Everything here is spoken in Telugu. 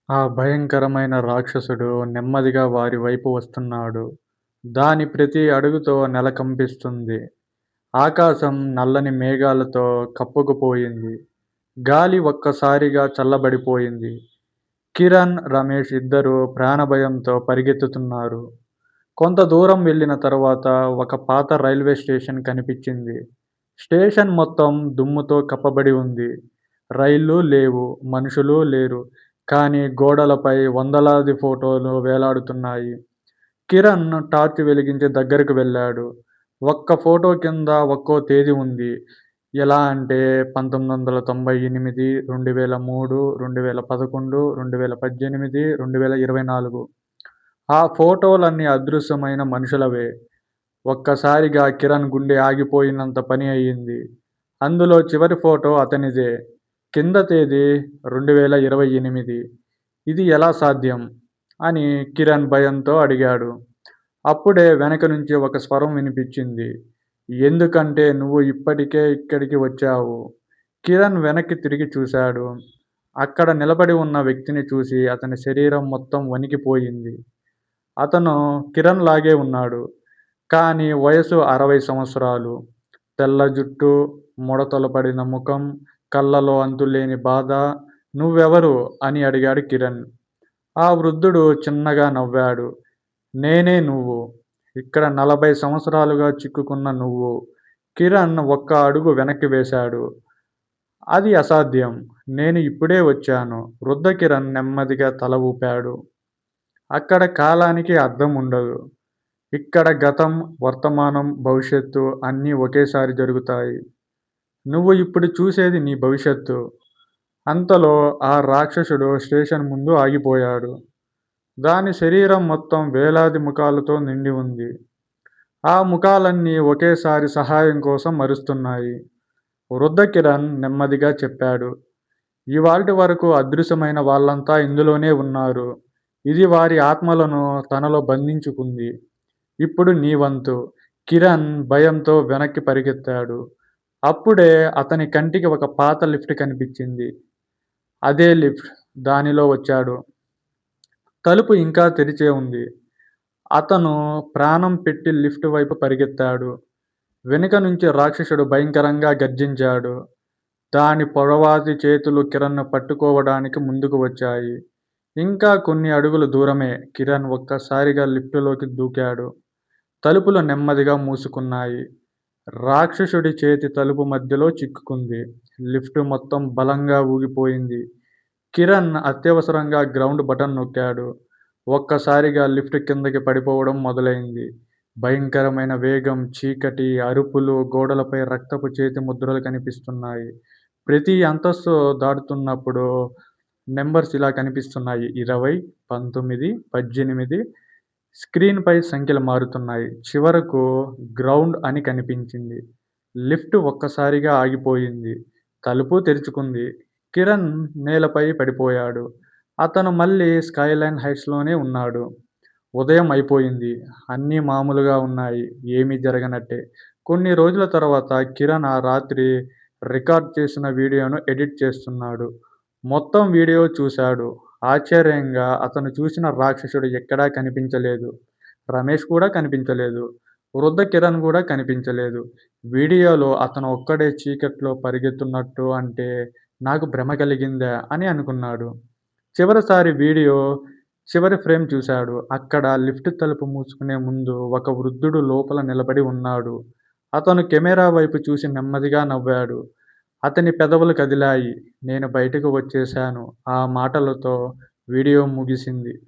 ఆ భయంకరమైన రాక్షసుడు నెమ్మదిగా వారి వైపు వస్తున్నాడు. దాని ప్రతి అడుగుతో నెల కంపిస్తుంది. ఆకాశం నల్లని మేఘాలతో కప్పుకుపోయింది. గాలి ఒక్కసారిగా చల్లబడిపోయింది. కిరణ్, రమేష్ ఇద్దరూ ప్రాణభయంతో పరిగెత్తుతున్నారు. కొంత దూరం వెళ్ళిన తరువాత ఒక పాత రైల్వే స్టేషన్ కనిపించింది. స్టేషన్ మొత్తం దుమ్ముతో కప్పబడి ఉంది. రైళ్లు లేవు, మనుషులు లేరు. కానీ గోడలపై వందలాది ఫోటోలు వేలాడుతున్నాయి. కిరణ్ టార్చ్ వెలిగించి దగ్గరకు వెళ్ళాడు. ఒక్క ఫోటో కింద ఒక్కో తేదీ ఉంది. ఎలా అంటే 1998, 2003, 2011, 2018, 2024. ఆ ఫోటోలన్నీ అదృశ్యమైన మనుషులవే. ఒక్కసారిగా కిరణ్ గుండె ఆగిపోయినంత పని అయింది. అందులో చివరి ఫోటో అతనిదే. కింద తేదీ 2028. ఇది ఎలా సాధ్యం? అని కిరణ్ భయంతో అడిగాడు. అప్పుడే వెనక నుంచి ఒక స్వరం వినిపించింది. ఎందుకంటే నువ్వు ఇప్పటికే ఇక్కడికి వచ్చావు. కిరణ్ వెనక్కి తిరిగి చూశాడు. అక్కడ నిలబడి ఉన్న వ్యక్తిని చూసి అతని శరీరం మొత్తం వణికిపోయింది. అతను కిరణ్ లాగే ఉన్నాడు. కానీ వయసు 60 సంవత్సరాలు. తెల్ల జుట్టు, ముడతలు పడిన ముఖం, కళ్ళలో అంతులేని బాధ. "నువ్వెవరు?" అని అడిగాడు కిరణ్. ఆ వృద్ధుడు చిన్నగా నవ్వాడు. "నేనే నువ్వు. ఇక్కడ 40 సంవత్సరాలుగా చిక్కుకున్న నువ్వు." కిరణ్ ఒక్క అడుగు వెనక్కి వేశాడు. "అది అసాధ్యం. నేను ఇప్పుడే వచ్చాను." వృద్ధ కిరణ్ నెమ్మదిగా తల ఊపాడు. "అక్కడ కాలానికి అర్థం ఉండదు. ఇక్కడ గతం, వర్తమానం, భవిష్యత్తు అన్నీ ఒకేసారి జరుగుతాయి. నువ్వు ఇప్పుడు చూసేది నీ భవిష్యత్తు." అంతలో ఆ రాక్షసుడు స్టేషన్ ముందు ఆగిపోయాడు. దాని శరీరం మొత్తం వేలాది ముఖాలతో నిండి ఉంది. ఆ ముఖాలన్నీ ఒకేసారి సహాయం కోసం అరుస్తున్నాయి. వృద్ధ కిరణ్ నెమ్మదిగా చెప్పాడు. "ఇవాల్టి వరకు అదృశ్యమైన వాళ్ళంతా ఇందులోనే ఉన్నారు. ఇది వారి ఆత్మలను తనలో బంధించుకుంది. ఇప్పుడు నీ వంతు." కిరణ్ భయంతో వెనక్కి పరిగెత్తాడు. అప్పుడే అతని కంటికి ఒక పాత లిఫ్ట్ కనిపించింది. అదే లిఫ్ట్. దానిలో వచ్చాడు. తలుపు ఇంకా తెరిచే ఉంది. అతను ప్రాణం పెట్టి లిఫ్ట్ వైపు పరిగెత్తాడు. వెనుక నుంచి రాక్షసుడు భయంకరంగా గర్జించాడు. దాని పొడవాటి చేతులు కిరణ్‌ను పట్టుకోవడానికి ముందుకు వచ్చాయి. ఇంకా కొన్ని అడుగులు దూరమే. కిరణ్ ఒక్కసారిగా లిఫ్టులోకి దూకాడు. తలుపులు నెమ్మదిగా మూసుకున్నాయి. రాక్షసుడి చేతి తలుపు మధ్యలో చిక్కుకుంది. లిఫ్ట్ మొత్తం బలంగా ఊగిపోయింది. కిరణ్ అత్యవసరంగా గ్రౌండ్ బటన్ నొక్కాడు. ఒక్కసారిగా లిఫ్ట్ కిందకి పడిపోవడం మొదలైంది. భయంకరమైన వేగం, చీకటి, అరుపులు, గోడలపై రక్తపు చేతి ముద్రలు కనిపిస్తున్నాయి. ప్రతి అంతస్తు దాటుతున్నప్పుడు నంబర్స్ ఇలా కనిపిస్తున్నాయి. 20, 19, 18. స్క్రీన్‌పై సంఖ్యలు మారుతున్నాయి. చివరకు గ్రౌండ్ అని కనిపించింది. లిఫ్ట్ ఒక్కసారిగా ఆగిపోయింది. తలుపు తెరుచుకుంది. కిరణ్ నేలపై పడిపోయాడు. అతను మళ్ళీ స్కైలైన్ హైట్స్‌లోనే ఉన్నాడు. ఉదయం అయిపోయింది. అన్నీ మామూలుగా ఉన్నాయి. ఏమీ జరగనట్టే. కొన్ని రోజుల తర్వాత కిరణ్ ఆ రాత్రి రికార్డ్ చేసిన వీడియోను ఎడిట్ చేస్తున్నాడు. మొత్తం వీడియో చూశాడు. ఆశ్చర్యంగా అతను చూసిన రాక్షసుడు ఎక్కడా కనిపించలేదు. రమేష్ కూడా కనిపించలేదు. వృద్ధ కిరణ్ కూడా కనిపించలేదు. వీడియోలో అతను ఒక్కడే చీకట్లో పరిగెత్తున్నట్టు అంటే నాకు భ్రమ కలిగిందా అని అనుకున్నాడు. చివరిసారి వీడియో చివరి ఫ్రేమ్ చూశాడు. అక్కడ లిఫ్ట్ తలుపు మూసుకునే ముందు ఒక వృద్ధుడు లోపల నిలబడి ఉన్నాడు. అతను కెమెరా వైపు చూసి నెమ్మదిగా నవ్వాడు. అతని పెదవులు కదిలాయి. "నేను బయటకు వచ్చేశాను." ఆ మాటలతో వీడియో ముగిసింది.